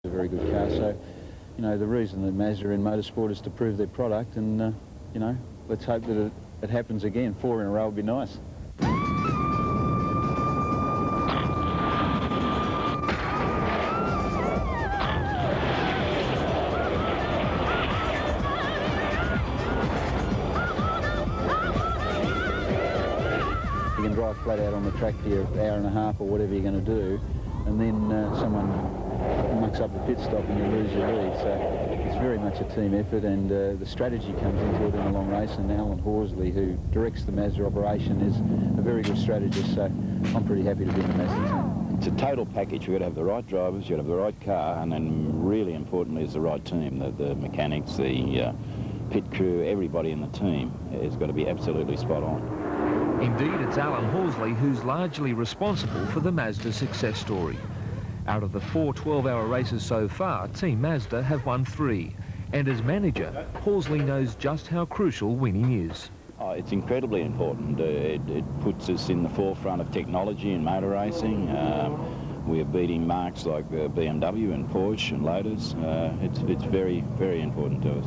a very good car. So, you know, the reason that Mazda are in motorsport is to prove their product, and you know, let's hope that it happens again. 4 in a row would be nice. You can drive flat out on the track for your hour and a half or whatever you're going to do, and then someone mucks up the pit stop and you lose your lead. So it's very much a team effort, and the strategy comes into it in a long race, and Alan Horsley, who directs the Mazda operation, is a very good strategist, so I'm pretty happy to be in the Mazda team. It's a total package. You've got to have the right drivers, you've got to have the right car, and then really importantly is the right team. The mechanics, the pit crew, everybody in the team has got to be absolutely spot on. Indeed, it's Alan Horsley who's largely responsible for the Mazda success story. Out of the 4 12-hour races so far, Team Mazda have won 3. And as manager, Horsley knows just how crucial winning is. Oh, it's incredibly important. It puts us in the forefront of technology in motor racing. We're beating marks like BMW and Porsche and Lotus. It's very, very important to us.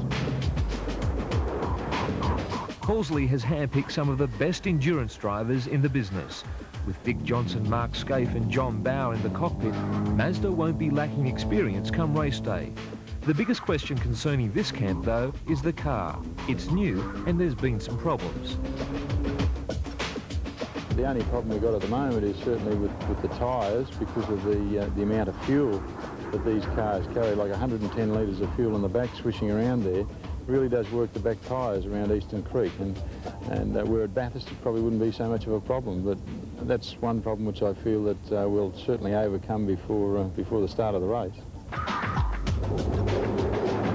Horsley has handpicked some of the best endurance drivers in the business. With Dick Johnson, Mark Scaife and John Bowe in the cockpit, Mazda won't be lacking experience come race day. The biggest question concerning this camp, though, is the car. It's new and there's been some problems. The only problem we've got at the moment is certainly with the tyres, because of the amount of fuel that these cars carry, like 110 litres of fuel in the back swishing around there. Really does work the back tyres around Eastern Creek, and where at Bathurst it probably wouldn't be so much of a problem, but that's one problem which I feel that we'll certainly overcome before the start of the race.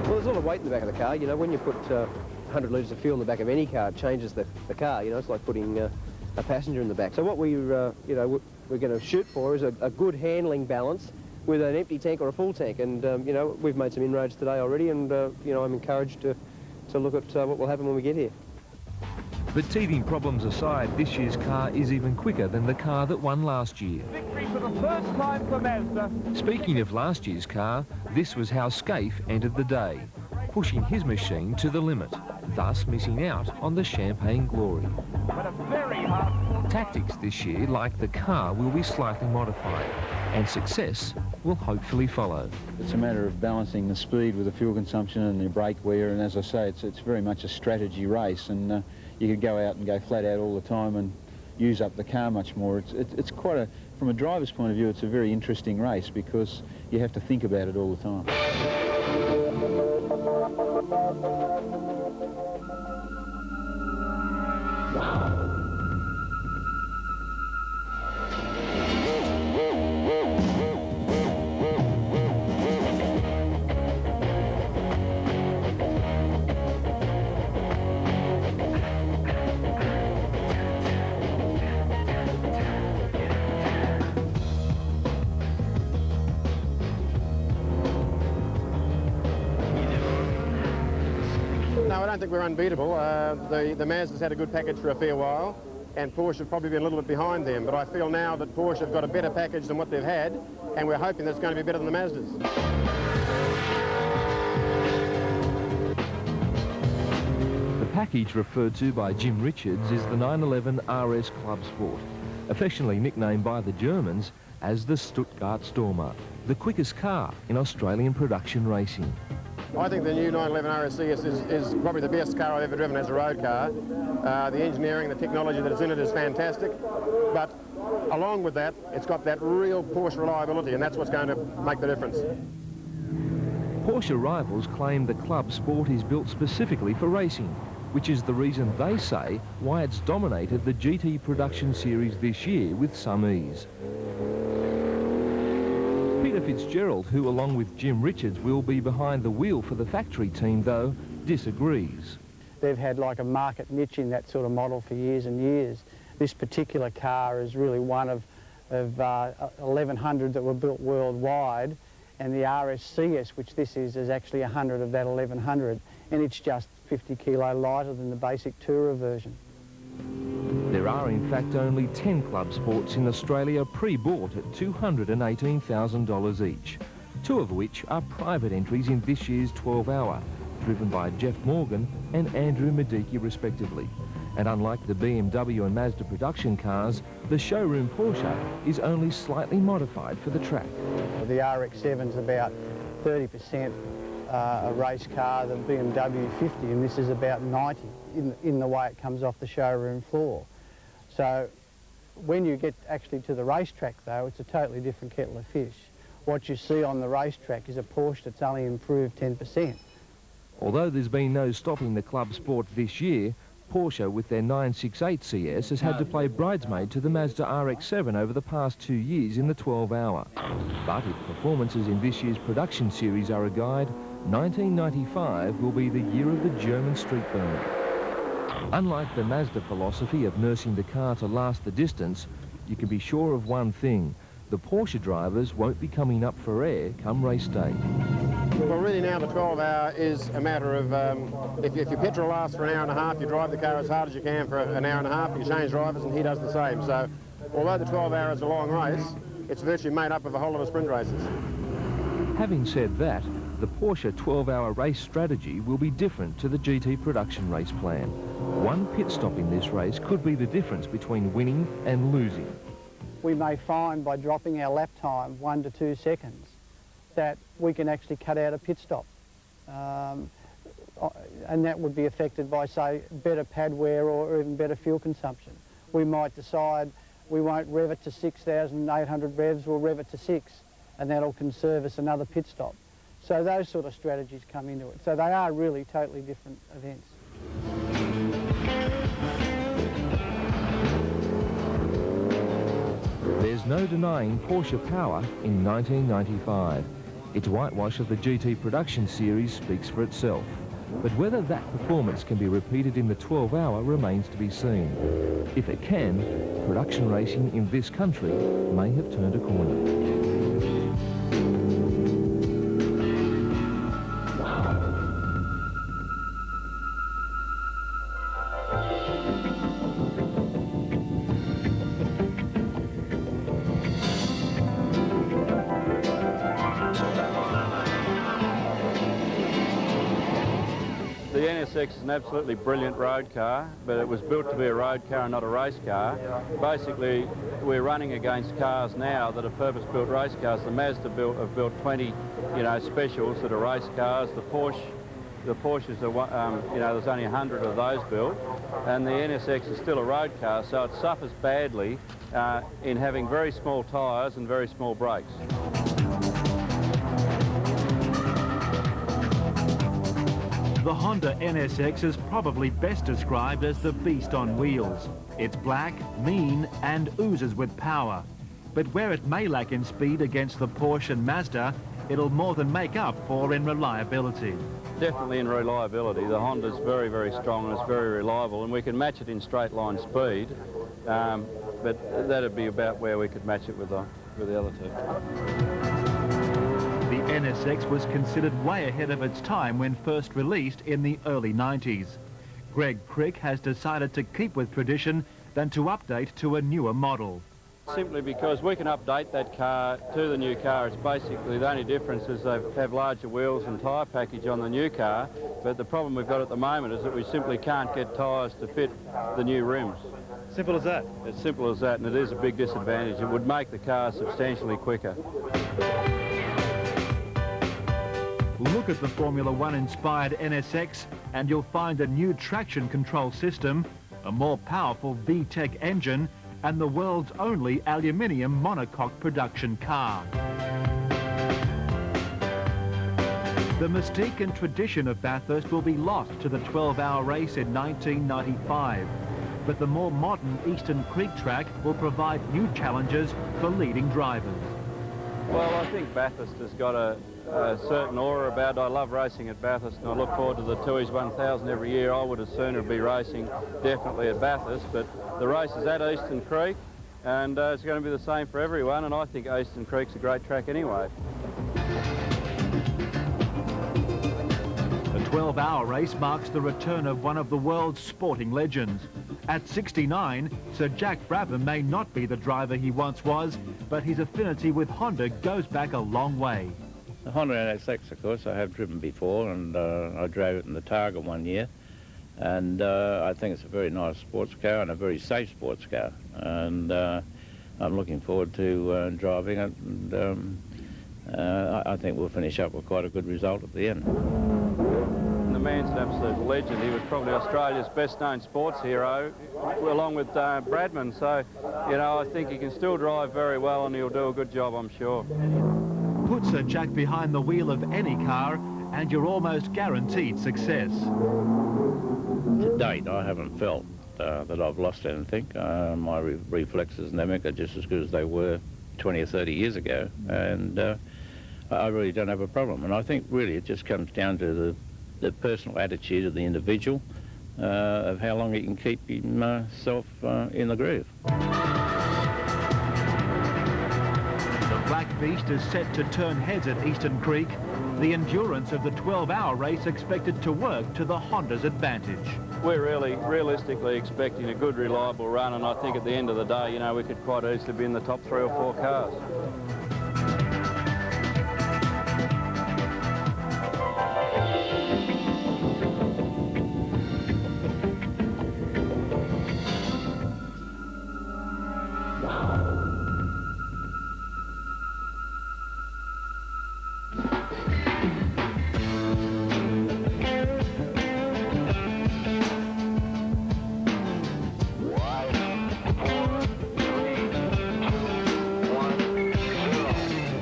Well, there's a lot of weight in the back of the car. You know, when you put 100 litres of fuel in the back of any car, it changes the car. You know, it's like putting a passenger in the back. So what we're going to shoot for is a good handling balance with an empty tank or a full tank, and you know, we've made some inroads today already, and you know, I'm encouraged to look at what will happen when we get here. But teething problems aside, this year's car is even quicker than the car that won last year. Victory for the first time for Mazda. Speaking of last year's car, this was how Scaife entered the day, pushing his machine to the limit, thus missing out on the champagne glory. But a very hard Tactics this year, like the car, will be slightly modified, and success will hopefully follow. It's a matter of balancing the speed with the fuel consumption and the brake wear, and as I say, it's very much a strategy race, and you could go out and go flat out all the time and use up the car much more. It's quite a, from a driver's point of view, it's a very interesting race because you have to think about it all the time. No, I don't think we're unbeatable. The Mazda's had a good package for a fair while, and Porsche have probably been a little bit behind them, but I feel now that Porsche have got a better package than what they've had, and we're hoping that it's going to be better than the Mazdas. The package referred to by Jim Richards is the 911 RS Club Sport, affectionately nicknamed by the Germans as the Stuttgart Stormer, the quickest car in Australian production racing. I think the new 911 RSCS is probably the best car I've ever driven as a road car. The engineering, the technology that is in it is fantastic, but along with that, it's got that real Porsche reliability, and that's what's going to make the difference. Porsche rivals claim the Club Sport is built specifically for racing, which is the reason they say why it's dominated the GT production series this year with some ease. Peter Fitzgerald, who along with Jim Richards will be behind the wheel for the factory team, though, disagrees. They've had like a market niche in that sort of model for years and years. This particular car is really one of 1,100 that were built worldwide, and the RSCS, which this is actually 100 of that 1,100, and it's just 50 kilo lighter than the basic Tourer version. There are in fact only 10 Club Sports in Australia pre-bought at $218,000 each. two of which are private entries in this year's 12-hour, driven by Jeff Morgan and Andrew Medicki respectively. And unlike the BMW and Mazda production cars, the showroom Porsche is only slightly modified for the track. The RX7 is about 30% a race car than BMW 50, and this is about 90 in the way it comes off the showroom floor. So when you get actually to the racetrack though, it's a totally different kettle of fish. What you see on the racetrack is a Porsche that's only improved 10%. Although there's been no stopping the club sport this year, Porsche with their 968 CS has had to play bridesmaid to the Mazda RX7 over the past 2 years in the 12-hour. But if performances in this year's production series are a guide, 1995 will be the year of the German street burner. Unlike the Mazda philosophy of nursing the car to last the distance, you can be sure of one thing: the Porsche drivers won't be coming up for air come race day. Well, really now the 12-hour is a matter of, if your petrol lasts for an hour and a half, you drive the car as hard as you can for an hour and a half, you change drivers, and he does the same. So, although the 12-hour is a long race, it's virtually made up of a whole lot of sprint races. Having said that, the Porsche 12-hour race strategy will be different to the GT production race plan. One pit stop in this race could be the difference between winning and losing. We may find by dropping our lap time 1 to 2 seconds that we can actually cut out a pit stop. And that would be affected by, say, better pad wear or even better fuel consumption. We might decide we won't rev it to 6,800 revs, we'll rev it to 6, and that'll conserve us another pit stop. So those sort of strategies come into it. So they are really totally different events. There's no denying Porsche power in 1995. Its whitewash of the GT production series speaks for itself. But whether that performance can be repeated in the 12-hour remains to be seen. If it can, production racing in this country may have turned a corner. The NSX is an absolutely brilliant road car, but it was built to be a road car and not a race car. Basically, we're running against cars now that are purpose-built race cars. The Mazda have built 20, specials that are race cars. The Porsches are, there's only 100 of those built, and the NSX is still a road car, so it suffers badly in having very small tyres and very small brakes. The Honda NSX is probably best described as the beast on wheels. It's black, mean, and oozes with power. But where it may lack in speed against the Porsche and Mazda, it'll more than make up for in reliability. Definitely in reliability. The Honda's very, very strong and it's very reliable, and we can match it in straight line speed, but that'd be about where we could match it with the other two. The NSX was considered way ahead of its time when first released in the early 90s. Greg Crick has decided to keep with tradition than to update to a newer model. Simply because we can update that car to the new car. It's basically the only difference is they have larger wheels and tyre package on the new car, but the problem we've got at the moment is that we simply can't get tyres to fit the new rims. Simple as that? It's simple as that, and it is a big disadvantage. It would make the car substantially quicker. Look at the Formula One inspired NSX and you'll find a new traction control system, a more powerful VTEC engine, and the world's only aluminium monocoque production car. The mystique and tradition of Bathurst will be lost to the 12-hour race in 1995, but the more modern Eastern Creek track will provide new challenges for leading drivers. Well, I think Bathurst has got a certain aura about it. I love racing at Bathurst and I look forward to the Tooheys 1000 every year. I would as sooner be racing definitely at Bathurst, but the race is at Eastern Creek and it's going to be the same for everyone, and I think Eastern Creek's a great track anyway. The 12-hour race marks the return of one of the world's sporting legends. At 69, Sir Jack Brabham may not be the driver he once was, but his affinity with Honda goes back a long way. The Honda NSX, of course, I have driven before, and I drove it in the Targa one year. And I think it's a very nice sports car and a very safe sports car. And I'm looking forward to driving it. And I think we'll finish up with quite a good result at the end. The man's an absolute legend. He was probably Australia's best-known sports hero, along with Bradman. So, you know, I think he can still drive very well, and he'll do a good job, I'm sure. Put Sir Jack behind the wheel of any car and you're almost guaranteed success. To date, I haven't felt that I've lost anything. My reflexes and everything are just as good as they were 20 or 30 years ago, and I really don't have a problem. And I think really it just comes down to the personal attitude of the individual, of how long he can keep himself in the groove. The Black Beast is set to turn heads at Eastern Creek. The endurance of the 12-hour race expected to work to the Honda's advantage. We're really realistically expecting a good, reliable run, and I think at the end of the day, you know, we could quite easily be in the top 3 or 4 cars.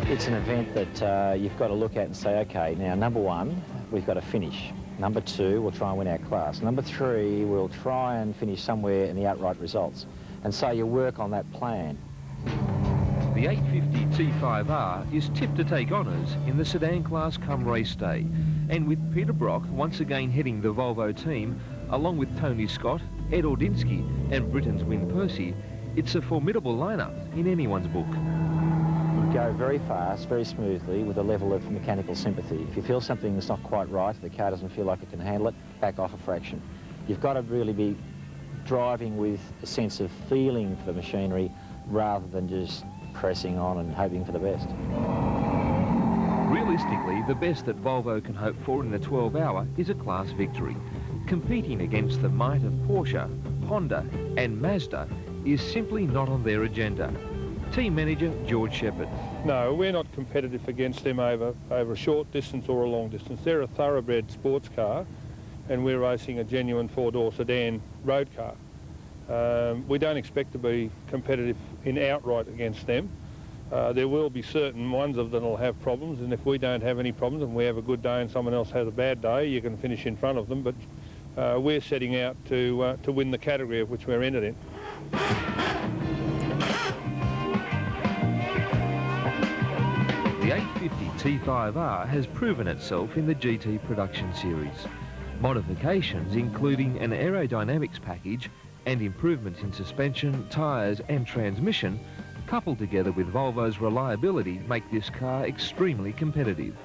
It's an event that you've got to look at and say, okay, now number 1, we've got to finish. Number 2, we'll try and win our class. Number 3, we'll try and finish somewhere in the outright results. And so you work on that plan. The 850 T5R is tipped to take honours in the sedan class come race day. And with Peter Brock once again heading the Volvo team, along with Tony Scott, Ed Ordinsky and Britain's Win Percy, it's a formidable lineup in anyone's book. You go very fast, very smoothly, with a level of mechanical sympathy. If you feel something's not quite right, the car doesn't feel like it can handle it, back off a fraction. You've got to really be driving with a sense of feeling for the machinery rather than just pressing on and hoping for the best. Realistically, the best that Volvo can hope for in the 12-hour is a class victory. Competing against the might of Porsche, Honda and Mazda is simply not on their agenda. Team manager George Shepherd. No, we're not competitive against them over a short distance or a long distance. They're a thoroughbred sports car, and we're racing a genuine four-door sedan road car. We don't expect to be competitive in outright against them. There will be certain ones of them will have problems, and if we don't have any problems and we have a good day and someone else has a bad day, you can finish in front of them. But we're setting out to win the category of which we're entered in. The 850 T5R has proven itself in the GT production series. Modifications including an aerodynamics package and improvements in suspension, tyres and transmission, coupled together with Volvo's reliability, make this car extremely competitive.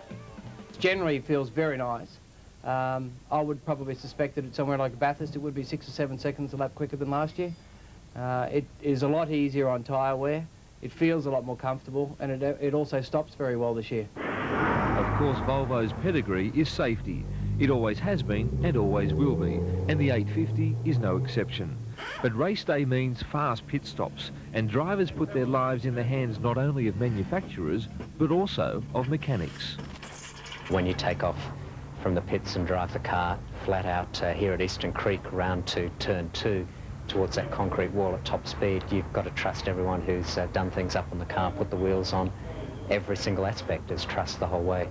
Generally it feels very nice. I would probably suspect that at somewhere like Bathurst it would be 6 or 7 seconds a lap quicker than last year. It is a lot easier on tyre wear. It feels a lot more comfortable, and it also stops very well this year. Of course, Volvo's pedigree is safety. It always has been and always will be, and the 850 is no exception. But race day means fast pit stops, and drivers put their lives in the hands not only of manufacturers, but also of mechanics. When you take off from the pits and drive the car flat out here at Eastern Creek round to turn 2, towards that concrete wall at top speed, you've got to trust everyone who's done things up on the car, put the wheels on. Every single aspect is trust the whole way.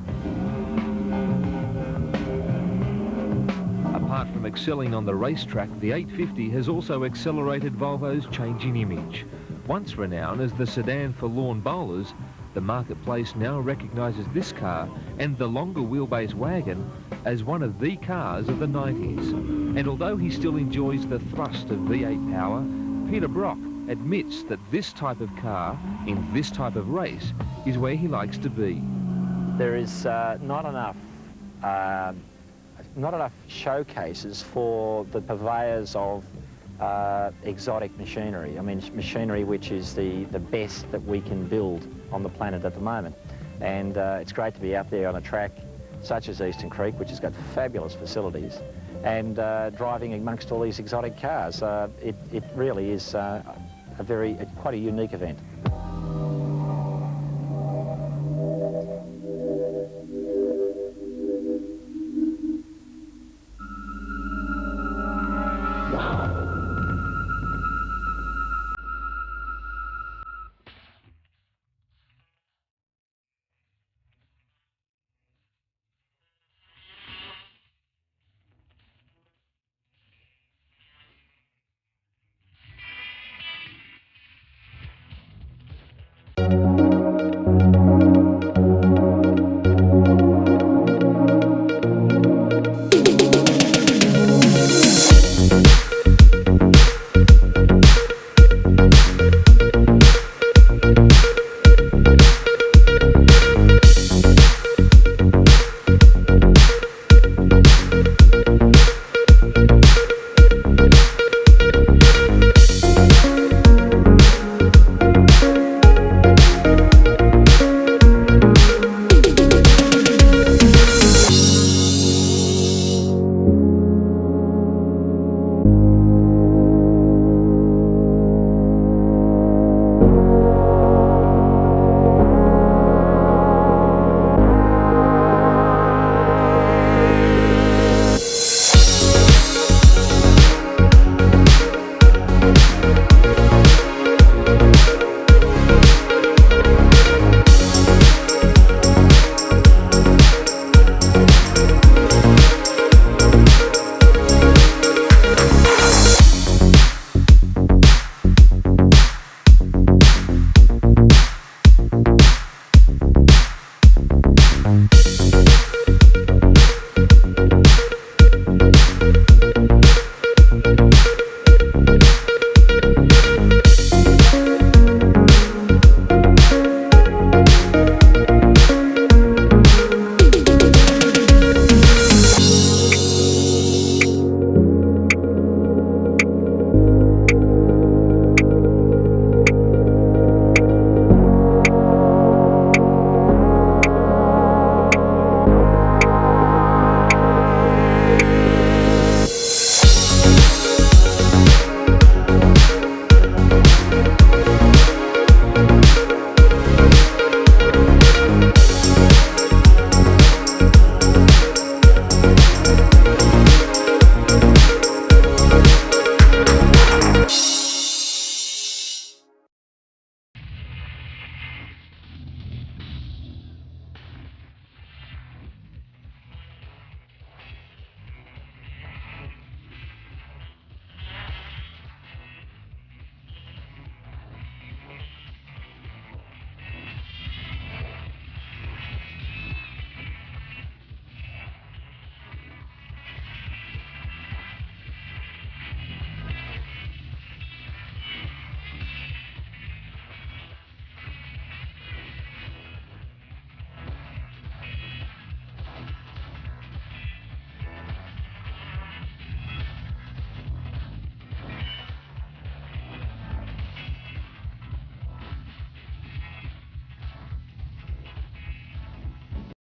Apart from excelling on the racetrack, the 850 has also accelerated Volvo's changing image. Once renowned as the sedan for lawn bowlers, the marketplace now recognises this car and the longer wheelbase wagon as one of the cars of the 90s. And although he still enjoys the thrust of V8 power, Peter Brock admits that this type of car, in this type of race, is where he likes to be. There is not enough showcases for the purveyors of exotic machinery. I mean, machinery which is the best that we can build on the planet at the moment. And it's great to be out there on a track such as Eastern Creek, which has got fabulous facilities, and driving amongst all these exotic cars. It really is quite a unique event.